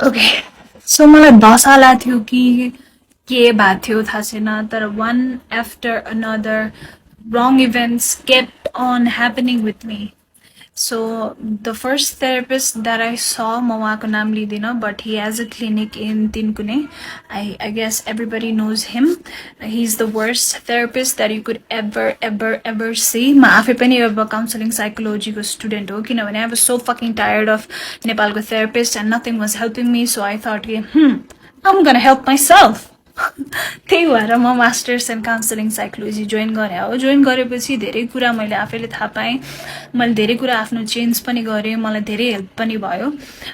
Okay so मलाई धसा थियो कि के भएको थियो थाहा छैन तर one after another wrong events kept on happening with me. So the first therapist that I saw, म उहाँको नाम लिँदिन, but he has a clinic in Tinkune. I guess everybody knows him. He's the worst therapist that you could ever see. म आफै पनि अब counseling psychology को student हो किनभने I was so fucking tired of नेपालको therapist and nothing was helping me. So I thought, I'm gonna help myself. त्यही भएर म masters in counselling psychology join गरेँ हो. जोइन गरेपछि धेरै कुरा मैले आफैले थाहा पाएँ. मैले धेरै कुरा आफ्नो चेन्ज पनि गरेँ. मलाई धेरै हेल्प पनि भयो.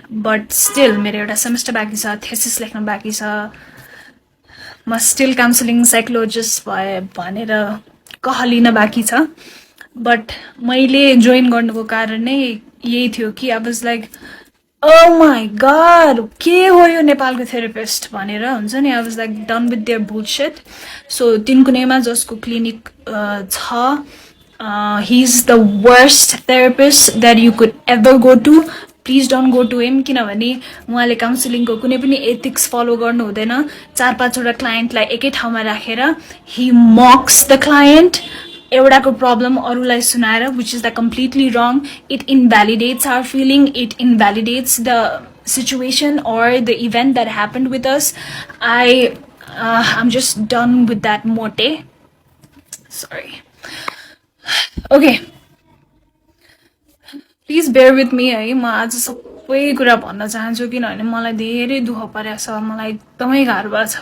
बट स्टिल मेरो एउटा सेमेस्टर बाँकी छ, थेसिस लेख्न बाँकी छ. म स्टिल काउन्सिलिङ साइकोलोजिस्ट भए भनेर कहलिन बाँकी छ. बट मैले जोइन गर्नुको कारण नै यही थियो कि I was like oh my god, के हो यो नेपालको थेरापिस्ट भनेर हुन्छ नि. I was like done with their bullshit. So तिनकुनेमा जसको क्लिनिक छ, he is the worst therapist that you could ever go to. Please don't go to him किनभने उहाँले काउन्सिलिङको कुनै पनि एथिक्स फलो गर्नु हुँदैन. 4-5वटा क्लाइन्टलाई एकै ठाउँमा राखेर he mocks the client. एउटाको प्रब्लम अरूलाई सुनाएर, which is the completely wrong. It invalidates our feeling. It invalidates the situation or the event that happened with us. I'm just done with that mote. Sorry. Okay. Please bear with me है. म आज सबै कुरा भन्न चाहन्छु किनभने मलाई धेरै दुःख परेको छ. मलाई एकदमै गाह्रो भएको छ.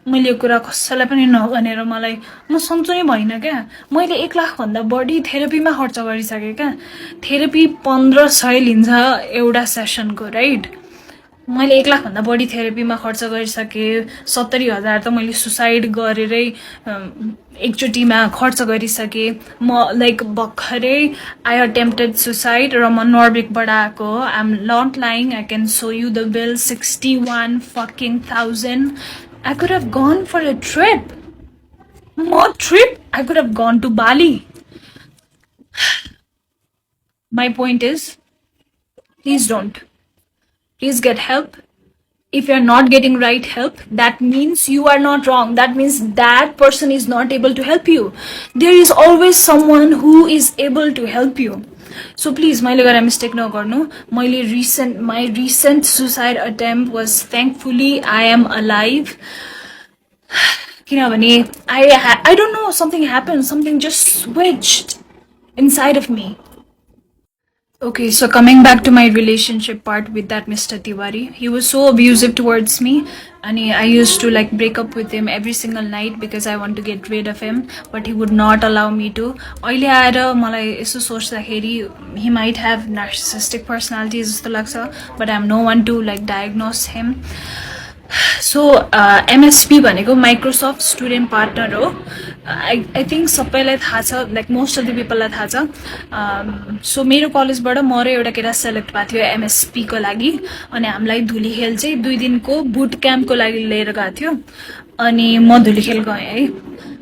मैले यो कुरा कसैलाई पनि नभनेर मलाई म सन्चो नै भइनँ क्या. मैले 1 लाखभन्दा बढी थेरापीमा खर्च गरिसकेँ क्या. थेरापी 1500 लिन्छ एउटा सेसनको, राइट. मैले 1 लाखभन्दा बढी थेरापीमा खर्च गरिसकेँ. 70,000 त मैले सुसाइड गरेरै एकचोटिमा खर्च गरिसकेँ. म लाइक भर्खरै आई अटेम्प्टेड सुसाइड र म नर्वेकबाट आएको. I am not lying. I can show you the bill. 61,000. I could have gone for a trip. More trip? I could have gone to Bali. My point is, please don't. Please get help. If you're not getting right help, that means you are not wrong. That means that person is not able to help you. There is always someone who is able to help you. So please, मैले गरेर mistake नगर्नु. My recent suicide attempt was thankfully I am alive. किनभने I don't know, something happened. Something just switched inside of me. Okay, so coming back to my relationship part with that Mr. Tiwari, he was so abusive towards me, and I used to like break up with him every single night because I want to get rid of him, but he would not allow me to. अहिले आएर मलाई यसो सोच्दाखेरि he might have narcissistic personality जस्तो लाग्छ, but I'm no one to like diagnose him. So MSP भनेको Microsoft student partner हो. I think सबैलाई थाहा छ, लाइक मोस्ट अफ द पिपललाई थाहा छ. सो मेरो कलेजबाट म र एउटा केटा सेलेक्ट भएको थियो MSP को लागि. अनि हामीलाई धुलीखेल चाहिँ 2 दिनको बुट क्याम्पको लागि लिएर गएको थियो. अनि म धुलीखेल गएँ है.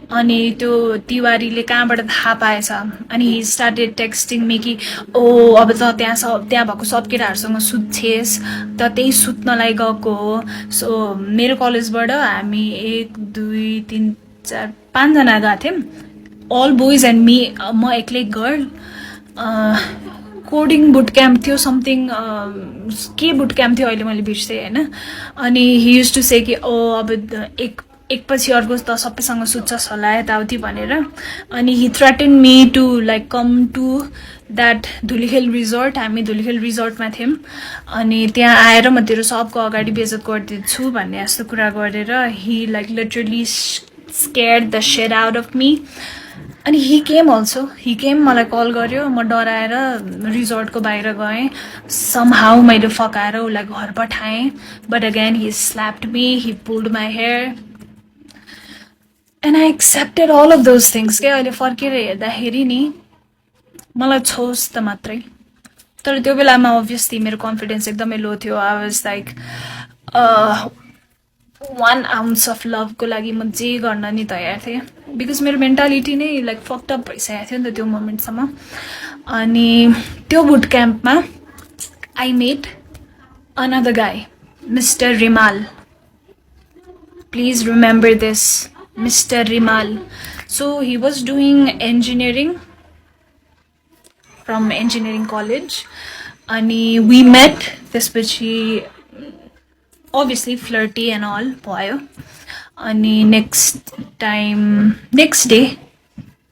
अनि त्यो तिवारीले कहाँबाट थाहा पाएछ. अनि हि स्टार्टेड टेक्स्टिङ मी कि अब त त्यहाँ भएको सब केटाहरूसँग सुत्छेस् त, त्यही सुत्नलाई गएको हो. सो मेरो कलेजबाट हामी 1 2 3 4 5 जना गएको थियौँ. All boys and me. म एक्लै गर्ल. कोडिङ बुट क्याम्प थियो, समथिङ के बुट क्याम्प थियो अहिले मैले बिर्सेँ होइन. अनि हि युज टु से कि अब एकपछि अर्को त सबैसँग सुत्छस् होला यताउति भनेर. अनि he threaten me to like come to that Dhulikhel resort. हामी धुलीखेल रिजोर्टमा थियौँ. अनि त्यहाँ आएर म तेरो सबको अगाडि बेइज्जत गरिदिन्छु भन्ने यस्तो कुरा गरेर he like literally scared the shit out of me. अनि he came also. He came, मलाई कल गर्यो. म डराएर रिजोर्टको बाहिर गएँ. समहाउ मैले फकाएर उसलाई घर पठाएँ. But again he slapped me. He pulled my hair. And I accepted all of those things क्या. अहिले फर्केर हेर्दाखेरि नि मलाई छोस् त मात्रै. तर त्यो बेलामा अभियसली मेरो कन्फिडेन्स एकदमै लो थियो. I was like 1 ounce of लभको लागि म जे गर्न नि तयार थिएँ. बिकज मेरो मेन्टालिटी नै लाइक फक्टअप भइसकेको थियो नि त त्यो मोमेन्टसम्म. अनि त्यो बुट क्याम्पमा I met Another guy, Mr. Rimal. Please remember this, Mr. Rimal. So he was doing engineering from engineering college. And we met त्यसपछि obviously flirty and all भयो. अनि next day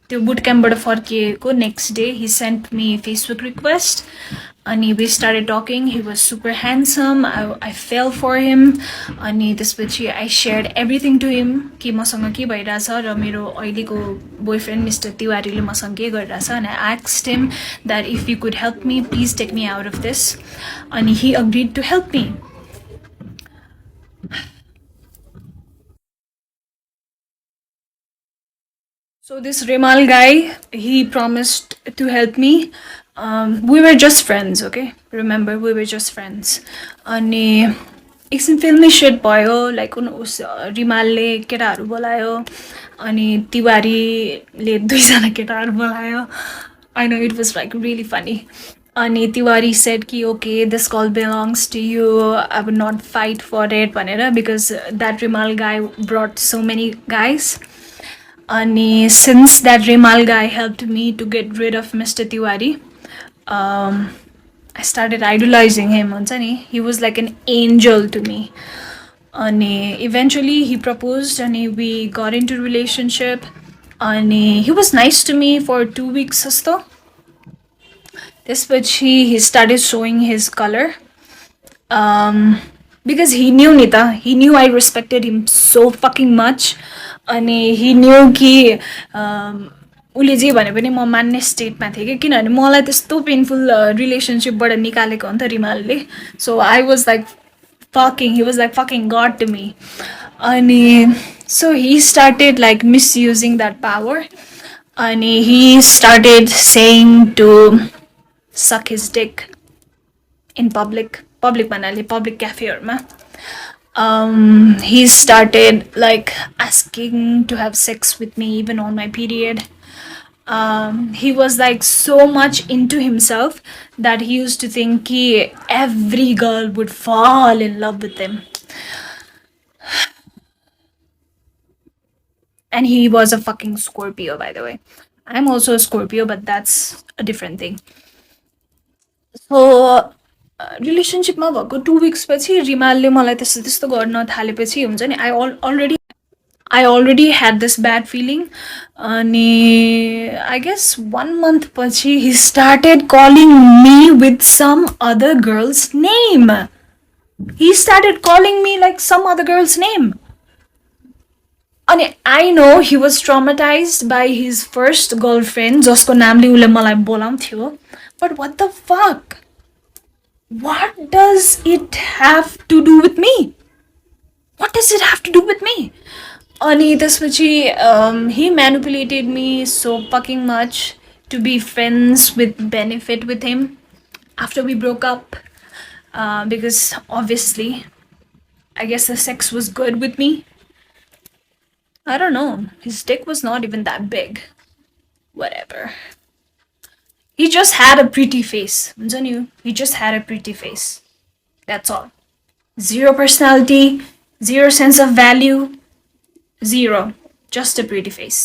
त्यो बुट क्याम्पबाट फर्किएको next day he sent me Facebook request अनि we started talking. He was super handsome. I fell for him. अनि त्यसपछि I shared everything to him कि मसँग के भइरहेछ र मेरो अहिलेको boyfriend मिस्टर तिवारीले मसँग के गरिरहेछ. And I asked him that if you could help me, please take me out of this. And he agreed to help me. So this Rimal guy, he promised to help me. We were just friends, okay? Remember, we were just friends. अनि एकछिन फिल्मी set भयो like उस रिमालले केटाहरू बोलायो अनि तिवारीले दुईजना केटाहरू बोलायो. I know it was like really funny. अनि तिवारी said कि okay, this call belongs to you. I would not fight for it भनेर because that Rimal guy brought so many guys. And since that Rimal guy helped me to get rid of Mr. Tiwari, I started idolizing him. He was like an angel to me. And eventually he proposed and we got into a relationship. And he was nice to me for 2 weeks or so. त्यसपछि he started showing his color. Because he knew Nita, he knew I respected him so fucking much. And he knew कि उसले जे भने पनि म मान्ने स्टेटमा थिएँ कि किनभने मलाई त्यस्तो पेनफुल रिलेसनसिपबाट निकालेको हो नि त रिमालले. So I was like fucking, he was like fucking God to me. And so he started like misusing that power. And he started saying to suck his dick in public भन्नाले public cafe. He started like asking to have sex with me even on my period. He was like so much into himself that he used to think every girl would fall in love with him. And he was a fucking Scorpio, by the way. I'm also a Scorpio, but that's a different thing. So रिलेसनसिपमा भएको 2 weeks पछि रिमालले मलाई त्यस्तो त्यस्तो गर्न थालेपछि हुन्छ नि I already had this bad feeling. And I guess 1 month पछि he started calling me with some other girl's name. He started calling me like some other girl's name. And I know he was traumatized by his first girlfriend जसको नामले उले मलाई बोलाउँथ्यो. But what the fuck? What does it have to do with me? What does it have to do with me? अनि त्यसपछि he manipulated me so fucking much to be friends with benefit with him after we broke up. Because obviously, I guess the sex was good with me. I don't know. His dick was not even that big. Whatever. He just had a pretty face. He just had a pretty face. That's all. Zero personality, zero sense of value, zero. Just a pretty face.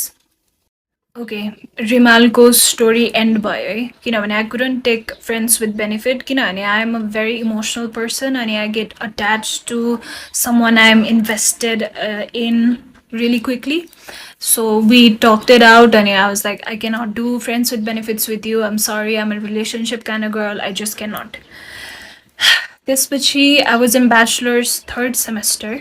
Okay, Rimalko's story end भयो है किनभने I couldn't take friends with benefit किनभने I am a very emotional person and I get attached to someone I am invested in really quickly. So we talked it out and I was like, I cannot do friends with benefits with you. I'm sorry, I'm a relationship kind of girl. I just cannot. त्यसपछि I was in bachelor's 3rd semester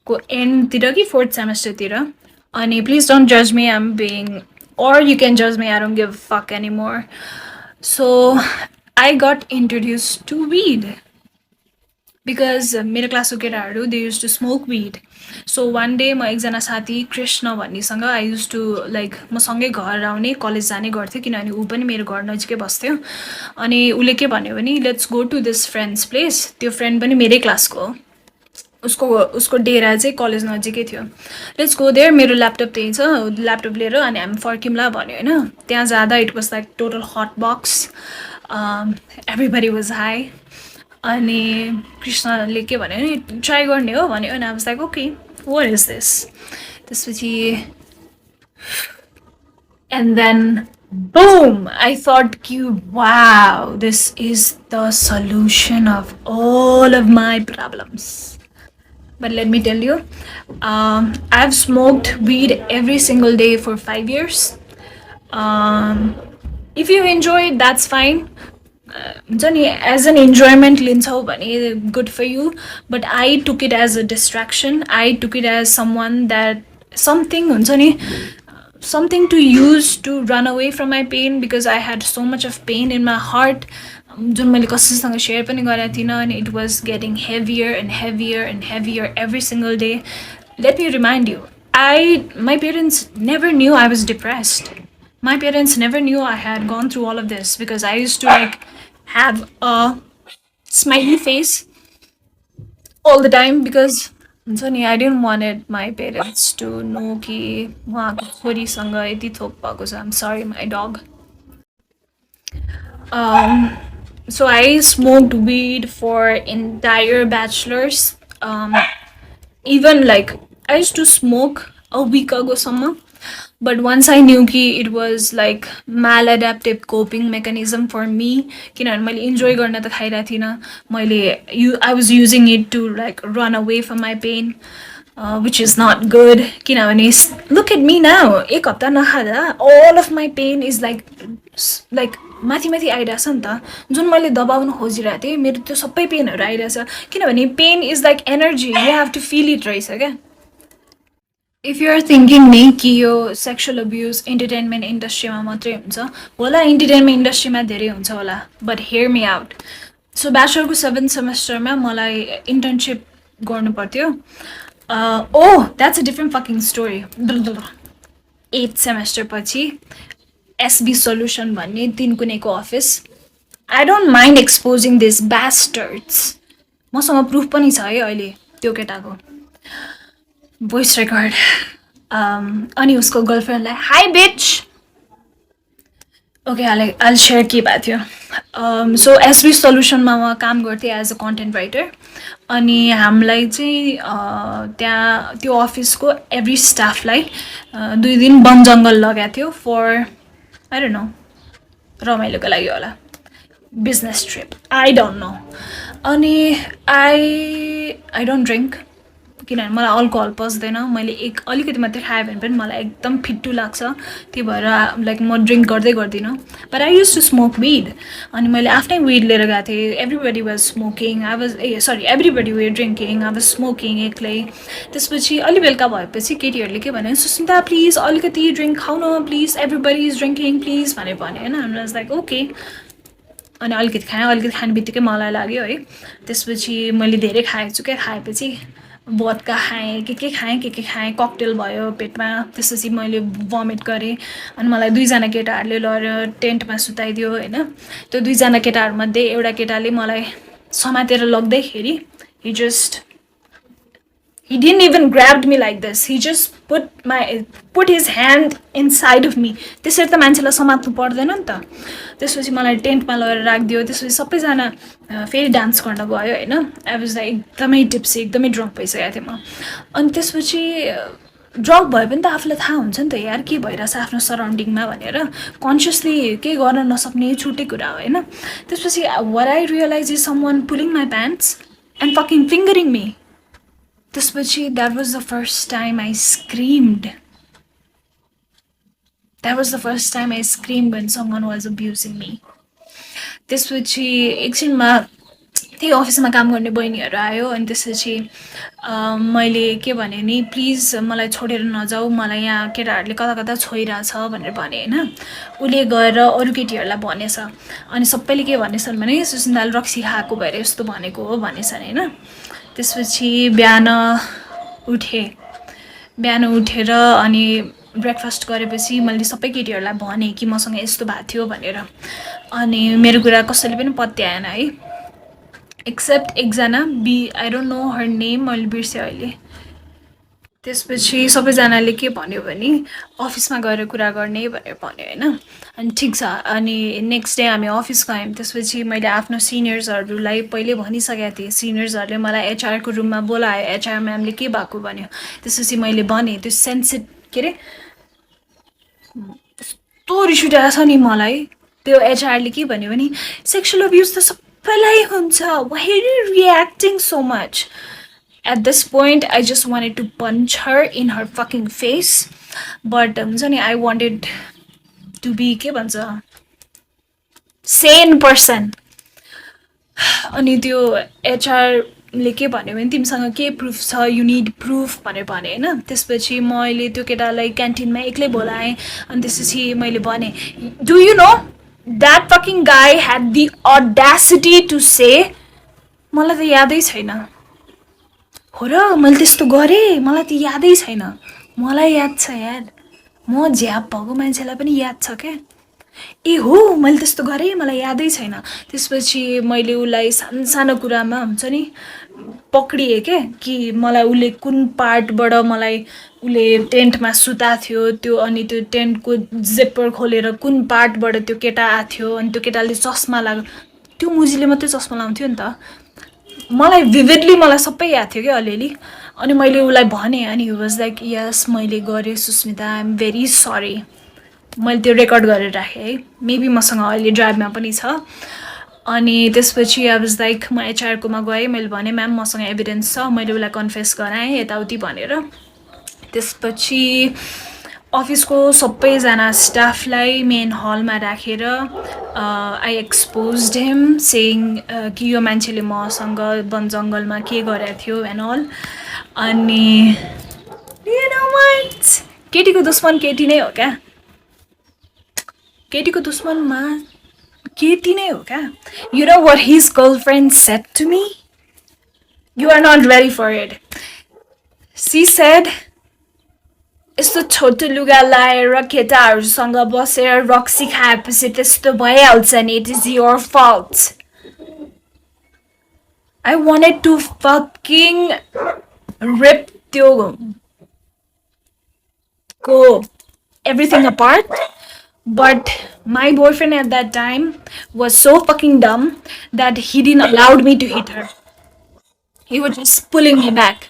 को end तिर कि 4th semester तिर. And please don't judge me, I'm being, or you can judge me, I don't give a fuck anymore. So I got introduced to weed. Because मेरो क्लासको केटाहरू they used to smoke weed. So one day म एकजना साथी Krishna भन्नेसँग I used to like म सँगै घर आउने कलेज जाने गर्थेँ किनभने ऊ पनि मेरो घर नजिकै बस्थ्यो. अनि उसले के भन्यो भने let's go to this friend's place. त्यो फ्रेन्ड पनि मेरै क्लासको हो. उसको डेरा चाहिँ कलेज नजिकै थियो. लेट्स गो देयर, मेरो ल्यापटप त्यही छ, ल्यापटप लिएर अनि हामी फर्किउँला भन्यो होइन. त्यहाँ जाँदा it was like total hot box. Everybody was high. अनि कृष्णले के भन्यो नि ट्राई गर्ने हो भन्यो अनि I was like okay what is this त्यसपछि and then boom, I thought wow, this is the solution of all of my problems. But let me tell you, I've smoked weed every single day for 5 years. um, if you enjoy it, that's fine. As an enjoyment liन्छौ भने good for you, but I took it as a distraction. I took it as someone that something हुन्छ नि something to use to run away from my pain, because I had so much of pain in my heart जुन मैले कसैसँग share पनि गरेको थिइनँ and it was getting heavier and heavier and heavier every single day. Let me remind you, my parents never knew I was depressed. My parents never knew I had gone through all of this, because I used to like have a smiley face all the time, because हुन्छ नि I didn't wanted my parents to know कि उहाँको छोरीसँग यति थोक भएको छ. I'm sorry, my dog. So I smoked weed for entire bachelors. Even like I used to smoke a week ago summer, but once I knew कि it was like maladaptive coping mechanism for me, किनभने मैले enjoy गर्न त खाइरहेको थिइनँ, मैले I was using it to like run away from my pain, which is not good. किनभने look at me now, एक हप्ता नखाँदा all of my pain is like माथि माथि आइरहेछ नि त. जुन मैले दबाउन खोजिरहेको थिएँ मेरो त्यो सबै पेनहरू आइरहेछ, किनभने pen is like energy, you have to feel it रहेछ क्या. इफ युआर थिङ्किङ नि कि यो सेक्सुअल अब्युज इन्टरटेनमेन्ट इन्डस्ट्रीमा मात्रै हुन्छ होला, इन्टरटेनमेन्ट इन्डस्ट्रीमा धेरै हुन्छ होला, but hear me out. So ब्याचलरको 7th सेमेस्टरमा मलाई इन्टर्नसिप गर्नु पर्थ्यो. That's a different fucking story. 8th semester पछि एसबी सोल्युसन भन्ने तिनकुनेको office. I don't mind exposing this bastards. मसँग प्रुफ पनि छ है अहिले त्यो केटाको भोइस रेकर्ड. अनि उसको गर्लफ्रेन्डलाई hi bitch. Okay I share के भएको थियो. सो एसबी सोल्युसनमा म काम गर्थेँ एज अ कन्टेन्ट राइटर. अनि हामीलाई चाहिँ त्यहाँ त्यो अफिसको एभ्री स्टाफलाई 2 दिन वन जङ्गल लगाएको थियो फर I don't know, रमाइलोको लागि होला, business trip, I don't know. अनि आई डोन्ट ड्रिङ्क, किनभने मलाई अल्कोहल पस्दैन. मैले अलिकति मात्रै खाएँ भने पनि मलाई एकदम फिट्टु लाग्छ, त्यही भएर लाइक म ड्रिङ्क गर्दिनँ. But I use to smoke weed. अनि मैले आफ्नै विड लिएर गएको थिएँ. Everybody was smoking, everybody were drinking, I was smoking एक्लै. त्यसपछि अलि बेलुका भएपछि केटीहरूले के भन्यो, सुस्मिता प्लिज अलिकति ड्रिङ्क खाउन please, everybody is drinking please भने होइन. हामी लाइक ओके. अनि अलिकति खाने बित्तिकै मलाई लाग्यो है. त्यसपछि मैले धेरै खाएछु क्या. खाएपछि बदका खाएँ, के खाएँ, ककटेल भयो पेटमा. त्यसपछि मैले भमिट गरेँ. अनि मलाई 2जना केटाहरूले लगेर टेन्टमा सुताइदियो होइन. त्यो 2जना केटाहरूमध्ये एउटा केटाले मलाई समातेर लग्दैखेरि he didn't even grabbed me like this. He just put his hand inside of me. त्यसरी त मान्छेलाई समात्नु पर्दैन नि त. त्यसपछि मलाई टेन्टमा लगेर राखिदियो. त्यसपछि सबैजना फेरि डान्स गर्न गयो होइन. आई वाज लाइक एकदमै टिप्सी, एकदमै ड्रङ्क भइसकेको थिएँ म. अनि त्यसपछि ड्रङ्क भयो पनि त आफूलाई थाहा हुन्छ नि त यार के भइरहेछ आफ्नो सराउन्डिङमा भनेर. कन्सियसली केही गर्न नसक्ने छुट्टै कुरा हो होइन. त्यसपछि what I realized is someone pulling my pants and fucking fingering me. त्यसपछि that was the first time I screamed. That was the first time I screamed when someone was abusing me. त्यसपछि एकछिनमा त्यही अफिसमा काम गर्ने बहिनीहरू आयो. अनि त्यसपछि मैले के भने नि, प्लिज मलाई छोडेर नजाऊ, मलाई यहाँ केटाहरूले कता कता छोइरहेछ भनेर भने होइन. उसले गएर अरू केटीहरूलाई भनेछ. अनि सबैले के भनेछन् भने सुस्मिताले रक्सी खाएको भएर यस्तो भनेको हो भनेछन् होइन. त्यसपछि बिहान उठेर अनि ब्रेकफास्ट गरेपछि मैले सबै केटीहरूलाई भने कि मसँग यस्तो भएको थियो भनेर. अनि मेरो कुरा कसैले पनि पत्याएन है, एक्सेप्ट एकजना I don't know her name, मैले बिर्सेँ अहिले. त्यसपछि सबैजनाले के भन्यो भने अफिसमा गएर कुरा गर्ने भनेर भन्यो होइन अनि ठिक छ अनि नेक्स्ट डे हामी अफिस गयौँ त्यसपछि मैले आफ्नो सिनियर्सहरूलाई पहिले भनिसकेको थिएँ सिनियर्सहरूले मलाई एचआरको रुममा बोलायो एचआर म्यामले के भएको भन्यो त्यसपछि मैले भनेँ त्यो के अरे यस्तो रिस उठेको छ नि मलाई त्यो एचआरले के भन्यो भने सेक्सुअल अब्युज त सबैलाई हुन्छ why are you reacting so much At this point, I just wanted to punch her in her fucking face. But I wanted to be sane person. अनि त्यो एचआरले के भन्यो भने तिमीसँग के प्रुफ छ यु निड प्रुफ भनेर भने होइन त्यसपछि मैले त्यो केटालाई क्यान्टिनमा एक्लै बोलाएँ अनि त्यसपछि मैले भने do you know that fucking गाई ह्याड द अडासिटी टु से मलाई त यादै छैन हो र मैले त्यस्तो गरेँ मलाई त यादै छैन मलाई याद छ यार म झ्याप भएको मान्छेलाई पनि याद छ क्या ए हो मैले त्यस्तो गरेँ मलाई यादै छैन त्यसपछि मैले उसलाई सानो कुरामा हुन्छ नि पक्रिएँ क्या कि मलाई उसले कुन पार्टबाट मलाई उसले टेन्टमा सुता थियो त्यो अनि त्यो टेन्टको जिप्पर खोलेर कुन पार्टबाट त्यो केटा आएको थियो अनि त्यो केटाले चस्मा लाग्यो त्यो मुजीले मात्रै चस्मा लाउँथ्यो नि त मलाई भिभिडली मलाई सबै याद थियो क्या अलिअलि अनि मैले उसलाई भनेँ अनि हि वाज लाइक यस मैले गरेँ Sushmita I am very sorry मैले त्यो रेकर्ड गरेर राखेँ है मेबी मसँग अहिले ड्राइभमा पनि छ अनि त्यसपछि आई वाज लाइक म एचआरकोमा गएँ मैले भनेँ म्याम मसँग एभिडेन्स छ मैले उसलाई कन्फेस गराएँ यताउति भनेर त्यसपछि अफिसको सबैजना स्टाफलाई मेन हलमा राखेर आई एक्सपोज्ड हिम सेइङ कि यो मान्छेले मसँग वन जङ्गलमा के गरेको थियो एन्ड अल अनि केटीको दुश्मन केटी नै हो क्या केटीको दुश्मनमा केटी नै हो क्या you know what his girlfriend said to me you are not ready for it she said यस्तो छोटो लुगा लाएर केटाहरूसँग बसेर रक्सी खाएपछि त्यस्तो भइहाल्छ नि it is your fault I wanted to fucking rip त्यो को everything apart but my boyfriend at that time was so fucking dumb that he didn't allow me to hit her. He was just pulling me back.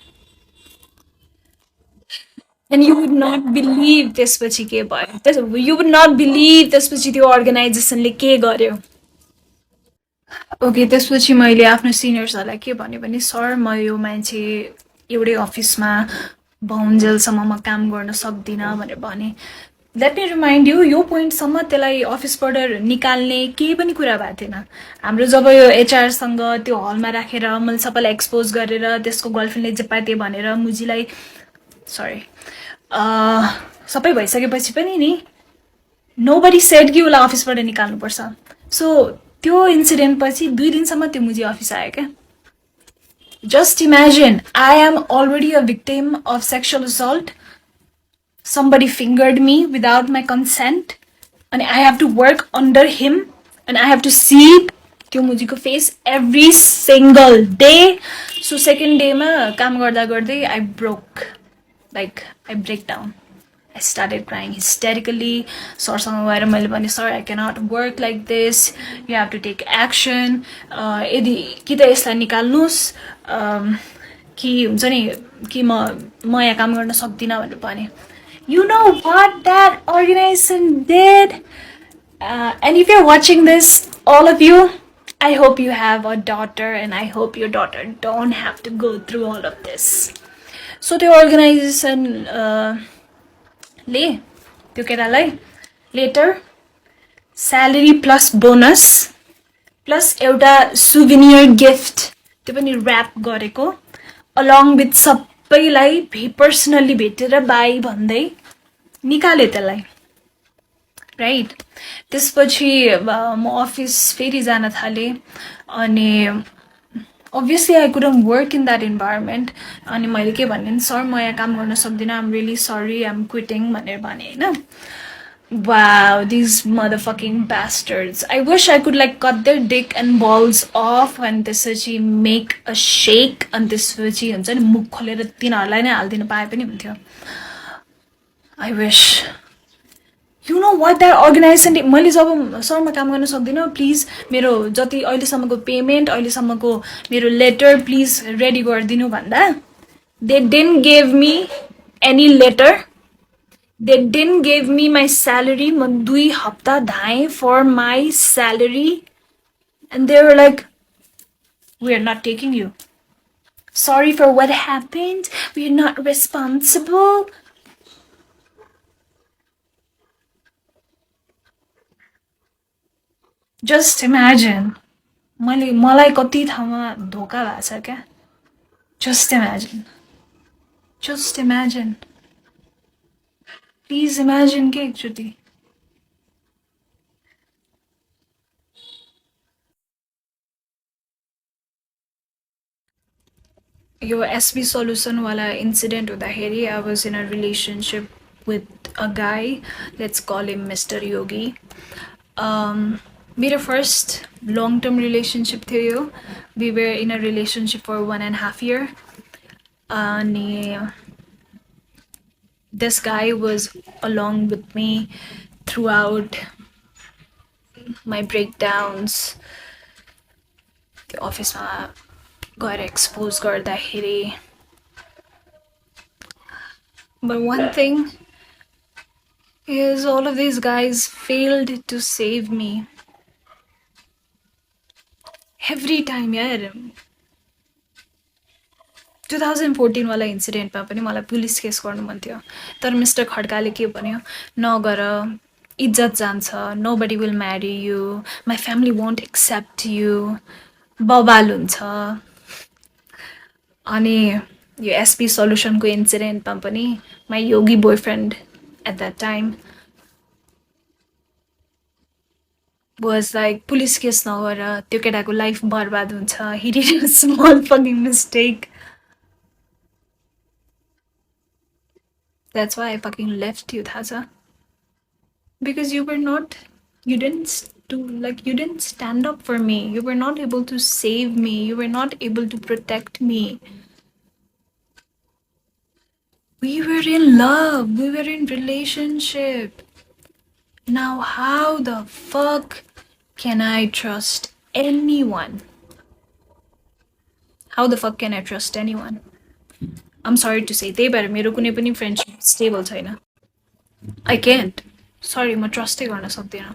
And you would not believe त्यसपछि के भयो you would not believe त्यसपछि त्यो अर्गनाइजेसनले के गर्यो okay त्यसपछि मैले आफ्नो सिनियर्सहरूलाई के भन्यो भने सर म यो मान्छे एउटै अफिसमा बाउन्जेलसम्म म काम गर्न सक्दिनँ भनेर भने लेट मी रिमाइन्ड यु यो पोइन्टसम्म त्यसलाई अफिसबाट निकाल्ने केही पनि कुरा भएको थिएन हाम्रो जब यो एचआरसँग त्यो हलमा राखेर मैले सबैलाई एक्सपोज गरेर त्यसको गर्लफ्रेन्डले जे पाए त्यो भनेर मुजीलाई सरी सबै भइसकेपछि पनि नि नोबडी सेड कि उसलाई अफिसबाट निकाल्नुपर्छ सो त्यो इन्सिडेन्ट पछि 2 दिनसम्म त्यो मुजी अफिस आयो क्या just imagine I am already a victim of sexual assault somebody fingered me without my consent and I have to work under him and I have to see त्यो मुजीको face every single day so second day मा काम गर्दा गर्दै I break down I started crying hysterically सरसँग गएर मैले भने sir I cannot work like this you have to take action यदि कि त यसलाई निकाल्नुस् कि हुन्छ नि कि म यहाँ काम गर्न सक्दिनँ भनेर भने You know what that organization did? And if you're watching this, all of you, I hope you have a daughter and I hope your daughter don't have to go through all of this. So the organization later salary plus bonus plus एउटा souvenir gift त्यो पनि wrap गरेको along with सबैलाई personally भेटेर by भन्दै निकाले त्यसलाई right त्यसपछि म अफिस फेरि जान थालेँ अनि obviously I couldn't work in that environment अनि मैले के भने सर म यहाँ काम गर्न सक्दिनँ I'm really sorry I'm quitting भनेर भने हैन Wow, these motherfucking bastards. I wish I could like cut their dick and balls off and त्यसपछि make a shake and त्यसपछि हुन्छ नि मुख खोलेर तिनीहरूलाई नै हालिदिन पाए पनि हुन्थ्यो. I wish. You know what that organization मैले जब सरमा काम गर्न सक्दिनँ प्लिज मेरो जति अहिलेसम्मको पेमेन्ट अहिलेसम्मको मेरो लेटर प्लिज रेडी गरिदिनु भन्दा they didn't give me any letter. They didn't give me my salary. म 2 हप्ता धाएँ for my salary. And they were like, we are not taking you. Sorry for what happened. We are not responsible. Just imagine. मलाई कति ठाउँमा धोका भएको छ क्या. Just imagine. Just imagine. Please imagine के एकचोटि. यो SB solution वाला incident हुँदाखेरि I was in a relationship with a guy. Let's call him Mr. Yogi. मेरो first long-term relationship थियो यो. We were in a relationship for 1.5 years. अनि this guy was along with me throughout my breakdowns. The officeमा गएर expose गर्दाखेरि. But one thing is all of these guys failed to save me. Every time, यार 2014 वाला इन्सिडेन्टमा पनि मलाई police case गर्नु मन थियो तर मिस्टर खड्काले के भन्यो नगर इज्जत जान्छ nobody will marry you my family won't accept you बवाल हुन्छ अनि यो एसपी सल्युसनको इन्सिडेन्टमा पनि my yogi boyfriend at that time was like police case नगर त्यो केटाको लाइफ बर्बाद हुन्छ he did a small fucking mistake. That's why I fucking left you, Thaza. Because you didn't stand up for me. You were not able to save me. You were not able to protect me. We were in love. We were in relationship. Now how the fuck can I trust anyone? How the fuck can I trust anyone? I'm sorry to say, त्यही भएर मेरो कुनै पनि friendship stable छैन. I can't. Sorry, म ट्रस्टै गर्न सक्दिनँ.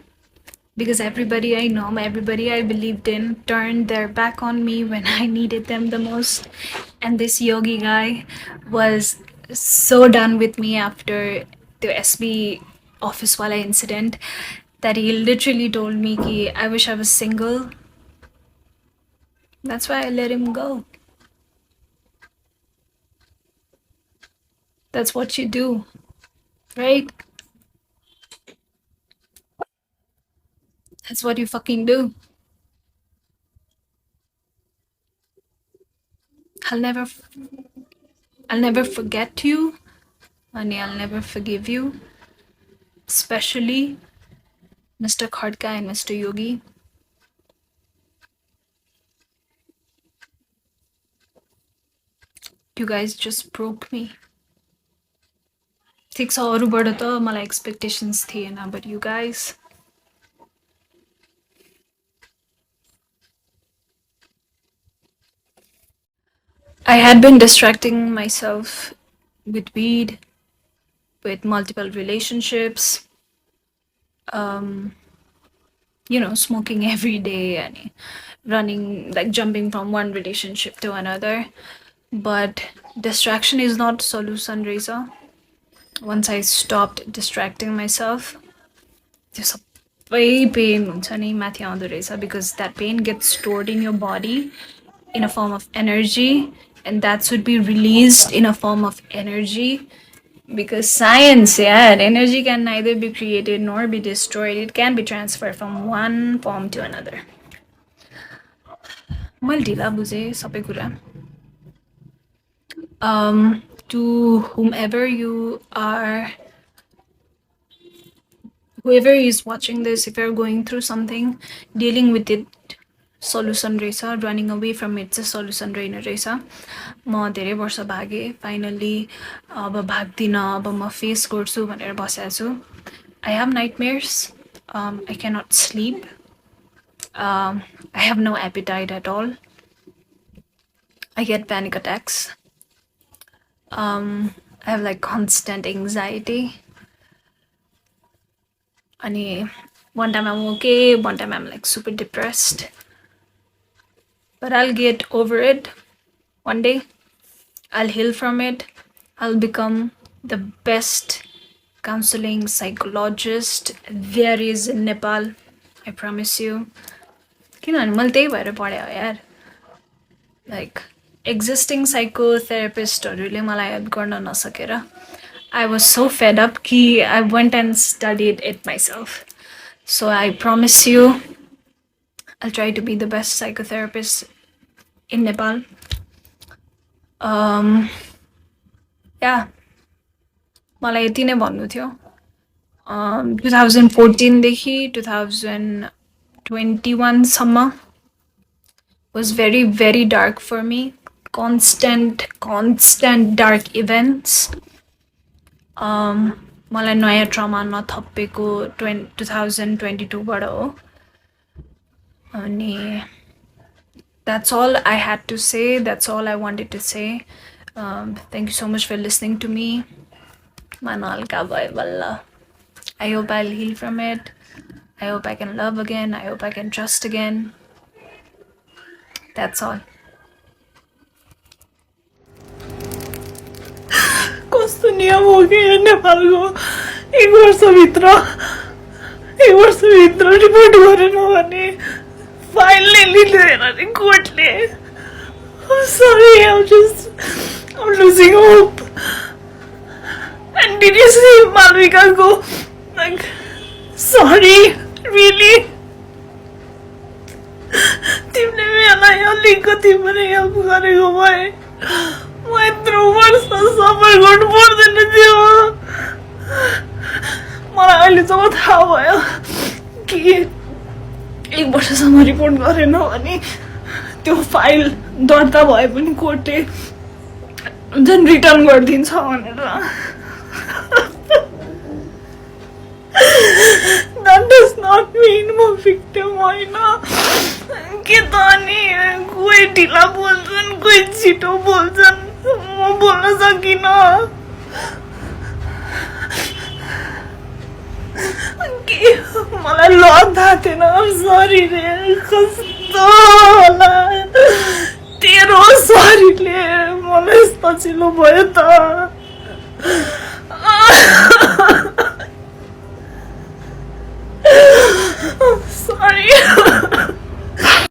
Because everybody I know, everybody I believed in turned their back on me when I needed them the most. And this yogi guy was so done with me after the SB office wala incident that he literally told me ki I wish I was single. That's why I let him go. That's what you do, right? That's what you fucking do. I'll never forget you, and I'll never forgive you. Especially Mr. Khadka and Mr. Yogi. You guys just broke me. ठिक छ अरूबाट त मलाई expectations थिएन but you guys I had been distracting myself with weed, with multiple relationships, smoking every day and running, like jumping from one relationship to another. But distraction is not solution, Reza. Once I stopped distracting myself, त्यो सबै pain हुन्छ नि माथि आउँदो रहेछ because that pain gets stored in your body in a form of energy and that should be released in a form of energy because science, yeah, energy can neither be created nor be destroyed. It can be transferred from one form to another. मैले ढिला बुझेँ सबै कुरा. To whomever you are whoever is watching this, if you're going through something, dealing with it solution रहेछ, running away from it चाहिँ solution रहेन रहेछ. म धेरै वर्ष भागेँ, फाइनली अब भाग्दिनँ, अब म फेस गर्छु भनेर बसेको छु. I have nightmares. I cannot sleep. I have no appetite at all. I get panic attacks. I have like constant anxiety. And one time I'm okay, one time I'm like super depressed. But I'll get over it one day. I'll heal from it. I'll become the best counseling psychologist there is in Nepal. I promise you. किनभने मैले त्यही भएर पढेँ हो यार. Like existing psychotherapistहरूले मलाई help गर्न नसकेर I was so fed up कि I went and studied it myself. So I promise you I'll try to be the best psychotherapist in Nepal. Yeah. मलाई यति नै भन्नु थियो. 2014 देखि 2021 सम्म was very, very dark for me. Constant dark events. मलाई नयाँ ट्रमा नथपेको 2022 बाट हो. अनि that's all I had to say. That's all I wanted to say. Thank you so much for listening to me. Manalka bhai balla. I hope I'll heal from it. I hope I can love again. I hope I can trust again. That's all. कस्तो नियम हो कि नेपालको एक वर्षभित्र report गरेन भने file नै लिँदैन नि कोर्टले. I'm sorry, I'm losing hope. And did you see Malvika go like, sorry, really? तिमीले मलाई अलिकति पनि हेल्प गरेको भए म यत्रो वर्ष सफर गर्नु पर्दैन थियो. मलाई अहिले जब थाहा भयो कि एक वर्षसम्म रिपोर्ट गरेन भने त्यो फाइल दर्ता भए पनि कोर्टले झन् रिटर्न गरिदिन्छ भनेर. That does not mean म victim होइन. के त अनि कोही ढिला बोल्छन्, कोही छिटो बोल्छन्, म बोल्न सकिनँ. के मलाई ल थाहा थिएन. सरी रे, कस्तो होला तेरो सरीले मलाई यस्तो चिलो भयो त.